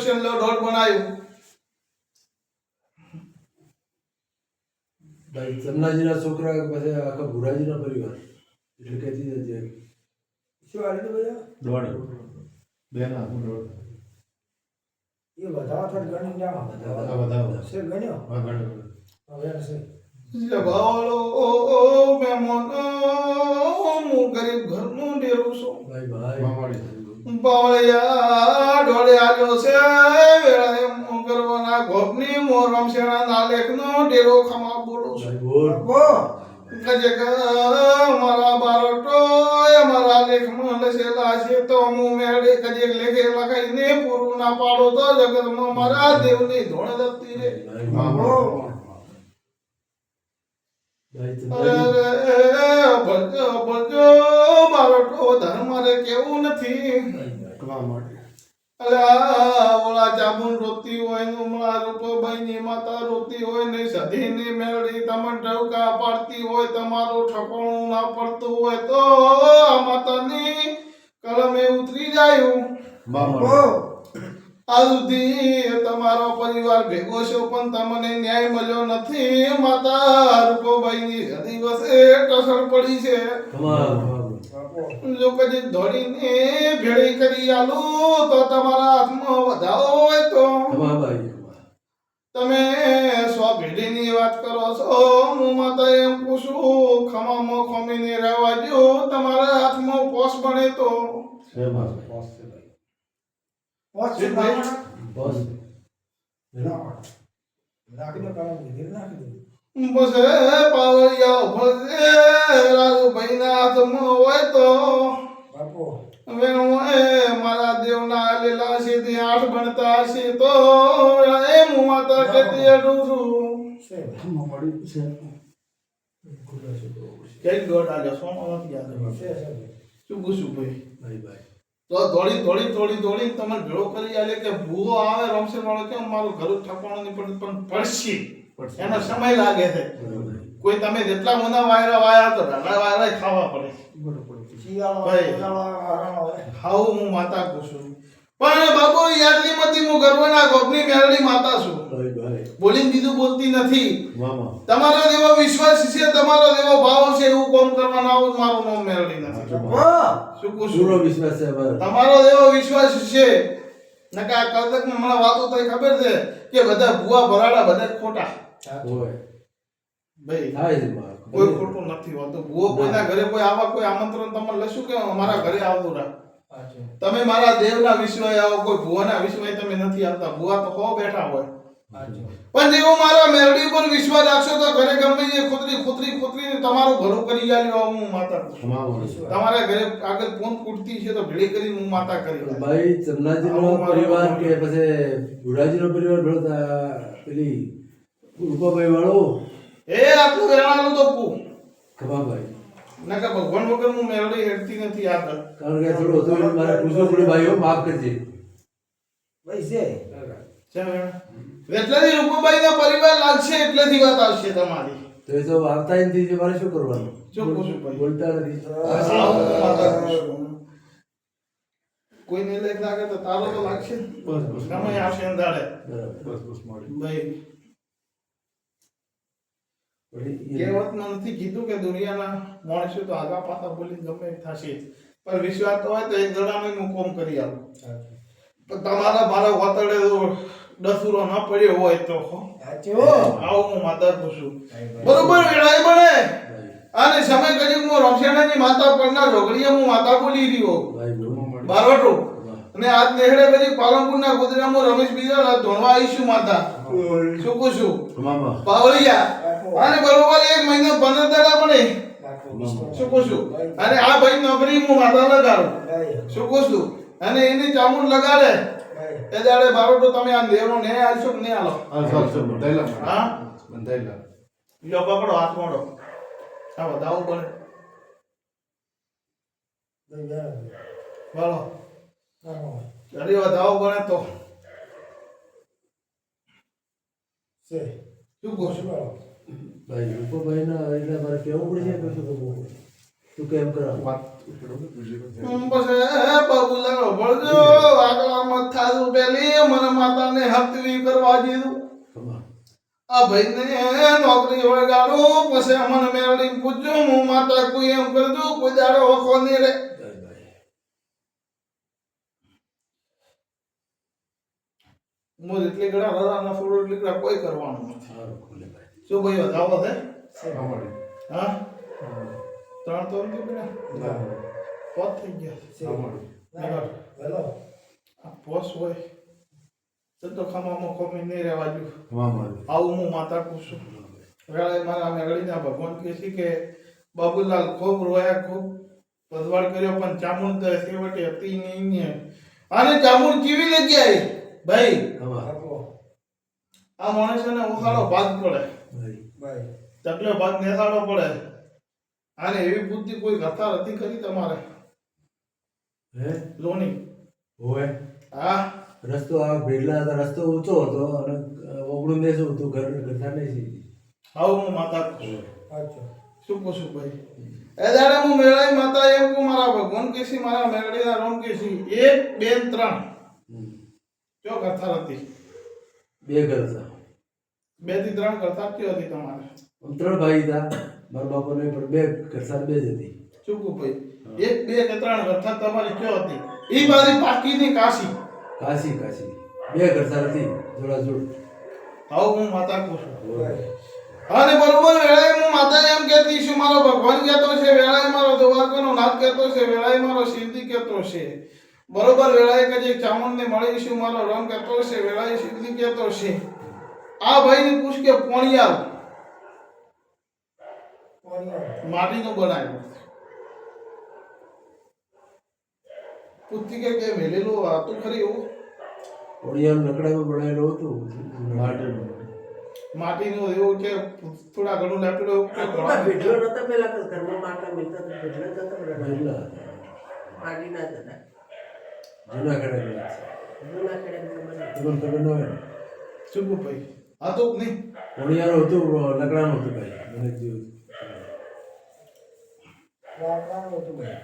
છે ને દોઢ બનાવ્યું. ભાઈ ચમનાજીના છોકરા પછી આખા ભુરાજીના પરિવાર એટલે કહેતી જજે શું આલે તો બધા દોડ બેના દોડ એ બધા થોડ ગણી જા બધા છે ગણ્યો ગણ હવે છે જગાલો ઓ મેમોનો હું ગરીબ ઘરનું ડેરું છું. ભાઈ ભાઈ મામાડી બાવળિયા ઢોળે આવ્યો છે વેળાએ હું ગરવાના ગોપની મોરમ શેણા ના લેખનો ડેરો ખમા બોલું છું. ભાઈ બોલ ગજે મારા બારોટો મારા લેખમાં લસેલા છે તો હું મેળે ગજે લેખે લખાઈને પૂરું ના પાડો તો જગતમાં મારા દેવની ધોણ લગતી રે. મામા ભલજો ભલજો બારોટો ધર્મ રે કેવું નથી. મામાડી અલા ઓલા જાબુન રોતી હોય ને ઉમળા રૂપોબાઈ ની માતા રોતી હોય ને સધી ની મેળડી તમને ટવકા પાડતી હોય તમારું ઠકોણું ના પડતું હોય તો આ માતાની કલમે ઉતરી જાય. મામાડી આ સુધી તમારો પરિવાર ભેગો છે પણ તમને ન્યાય મળ્યો નથી. માતા રૂપોબાઈ ની દિવસે ટસર પડી છે. જો કદી દોડીને ભેળી કરી આલું તો તમારા હાથમાં વધાવો હોય તો તમે સ્વ ભેળીની વાત કરો છો. હું માતા એમ પૂછું ખમામાં ખમીને રહેવા દો તમારા હાથમાં પોસ બને તો. છે મામાડી પોચ છે બોસ નાખી દો કામ ધીરે નાખી દો બસ પાવળિયા ભલે રાજુભાઈ ના હાથમાં હોય તો બાપો હવે હું મારા દેવના આલેલા છે તે 8 ભણતા હશે તો એ હું માતા કહેતી અડું છું. છે મામાડી છે ખુલ્લા છે કઈ દોડ આજો સોમાં યાદ છે શું પૂછું ભાઈ ભાઈ ભાઈ તો દોડી તમને ભેળો કરી આલે કે ભૂવો આવે રમશે વાળો કે મારું ઘર ઠપાણું નહીં પણ પડશે એનો સમય લાગે છે. કોઈ તમે જેટલા મોના વાયરા વાયા તો ઢાલા વાયરા ખાવા પડે. શિયાળો ભાઈ. ઉનાળો હાઉ હું માતા પૂછું પણ બાબુ યાદની મતી હું ગર્વના ગોપની મેળડી માતા છું. ભાઈ ભાઈ બોલીને બીજું બોલતી નથી. મામા તમારો જેવો વિશ્વાસ છે તમારો જેવો ભાવ છે એવું કોમ કરવા ના આવું મારું નામ મેળડી નથી. શું પૂરો પૂછું વિશ્વાસ છે અમારો તમારો જેવો વિશ્વાસ છે નકા કલકમાં મને વાતો થઈ ખબર છે કે બધા ભુવા ભરાડા બધા ખોટા. હોય ભાઈ થાય છે મારો કોઈ ખોટું નથી હોતું. ભુવો કોઈના ઘરે કોઈ આવા કોઈ આમંત્રણ તમને લશું કે અમારા ઘરે આવતું રાખ. તમે મારા દેવના વિશ્વાએ આવો કોઈ ભુવાના વિશ્વાએ તમે નથી આવતા. ભુવા તો હો બેઠા હોય પણ જેવો મારા મેરડી પર વિશ્વાસ રાખશો તો ઘરે ગમે એ ખોતરી તમારું ભલું કરી આલ્યો હું માતા છું. મામાડી તમારા ઘરે આગળ ફોન કૂટતી છે તો ભેળી કરીને હું માતા કરી આલું. ભાઈ ચમનાજીનો પરિવાર કે પછી ભુરાજીનો પરિવાર ભરતા પેલી રૂપાભાઈ વાળો એ આટલું વેણાનું તો કુ ખમાભાઈ નકા ભગવાન વગર હું મેરડી હેડતી નથી આગળ. કારણ કે થોડું હતું એટલે મારે પૂછવું પડ્યું ભાઈઓ માફ કરજે ભાઈ છે છે વેણા? એટલેથી રૂપાબાઈનો પરિવાર લાગશે એટલેથી વાત આવશે તમારી. તો એ તો આવતા જ નથી મારે શું કરવાનું શું પૂછું ભાઈ? બોલતા નથી આવું હું માતા પૂછું. કોઈને લેખ લાગે તો તારો તો લાગશે ને. બસ સમય આવશે અંધારે બરાબર બસ માડી ભાઈ. પછી કહેવતમાં નથી કીધું કે દુનિયાના માણસો તો આગા પાતા બોલી ગમે એ થશે પણ વિશ્વાસ તો હોય તો એક જણાને હું કોમ કરી આવું. પણ તમારા મારા વાતડે દસુરો ન પડ્યો હોય તો આવું હું માતા પૂછું. બરોબર વેળાએ બને અને સમય કરી હું રમશેણાની માતા પરના ઢોકળીએ હું માતા બોલી રહ્યો ભાઈ બોલો બારવટો અને આજ નેહડે કરી પાલનપુરના ગોધરામાં રમેશ બીજા ધોણવા આવીશું માતા. શું પૂછું મામા પાવળિયા અને બરોબર 1 મહિનો 15 દાડા બને. શું પૂછું અને આ ભાઈ નોકરી હું માતા લગાડું. શું પૂછું અને એની ચામુંડ લગાડે એ દાડે બારોટો તમે આ દેવનો ને આલશો કે નહીં આલો? આ સબ બંધાયેલા હા બંધાયેલા લ્યો પકડો હાથ મોડો આ વધાવું બને બોલો અરે વધાવો બને તો શું કહો છો? ભાઈ રૂપાભાઈ ના એટલે મારે કેવું પડશે કે શું કરવું તું કેમ કરાવ વાત ઉકેલો ને બીજી વાત. પછી બાબુલાલ ભળજો આગળમાં થાતું પેલી મને માતાને હપ્તવી કરવા દીધું કમા આ ભાઈને નોકરી વળગાડું પછી અમને મેળવી પૂછ્યું હું માતા કોઈ એમ કરજો કોઈ દાડો ઓખો નહીં રે બાય બાય હું એટલી ગળા રરાના ફૂડ એટલી ગળા કોઈ કરવાનું નથી સારું ખોલે ભાઈ શું ભાઈ વધાવો છે સાંભળી. હા ત્રણ તો નથી પેલા ના. પોત થઈ ગયા સાંભળી. નગર. આ પોસ હોય તો ખમામાં ખમી નહીં રહેવા દઉં વાહ મારી. આવું હું માતા પૂછું વેળાએ મારા મેળવીના ભગવાન કહે છે કે બાબુલાલ ખૂબ રોયા ખૂબ પદવાડ કર્યો પણ ચામુંડ તો છેવટે હતી નહીં અને ચામુંડ કેવી જગ્યાએ ભાઈ કમા આ માણસને ઉખાડો ભાગ પડે ભાઈ તકલે ભાગ નેસાડો પડે અને એવી બુદ્ધિ કોઈ કરતા નથી કરી તમારે હે લોની હોય હા રસ્તો આ ભેગલા હતા રસ્તો ઊંચો હતો અને ઓગણું દેશું હતું ઘરના નહીં આવું હું માતા પૂછું અચ્છા શું પૂછું ભાઈ એ દાડે હું મેળાઈ માતા એમ કહું મારા ભગવાન કેસી મારા મેળડીના રોમ કેસી એક બે ને ત્રણ કયો કરતા હતી બે ઘર હતા બે થી ત્રણ કરતા કયો હતી તમારે આમ ત્રણ ભાઈ હતા મારા બાપાને પણ બે ઘર બે જ હતી ચૂકું ભાઈ એક બે કે ત્રણ કરતા તમારી કયો હતી એ મારી પાકીની કાશી કાશી કાશી બે ઘર હતી જોડાજોડ આવું હું માતા પૂછું અને બરોબર વેળાએ હું માતા એમ કહેતી છું મારો ભગવાન કહેતો છે વેળાએ મારો દ્વારકાનો નાથ કહેતો છે વેળાએ મારો સિદ્ધિ કહેતો છે બરોબર વેળાએ કદી ચામુંડને મળીશું મારો રંગ કહેતો છે વેળાએ સિદ્ધિ કહેતો છે આ ભાઈને પૂછ કે પોણિયાર માટીનું બનાવ્યું પૂછતી કે વેલેલું હતું ખરી એવું ઓડિયાનું લકડામાં બનાવેલું હતું માટીનું. માટીનું એવું કે થોડા ઘણું લાકડું એવું કે આપણા ભેટલો નતા પેલા તો ઘરમાં માટલા મિલતા તો ભેટલા જ હતા બધા. એટલા માટીના જ હતા. જૂના ખડા જૂના ખેડા તમને ખબર ન હોય ને ચૂકું ભાઈ હતું કે નહીં ઓડિયાનું હતું લકડાનું હતું ભાઈ મને જ લાકડાનું હતું ભાઈ.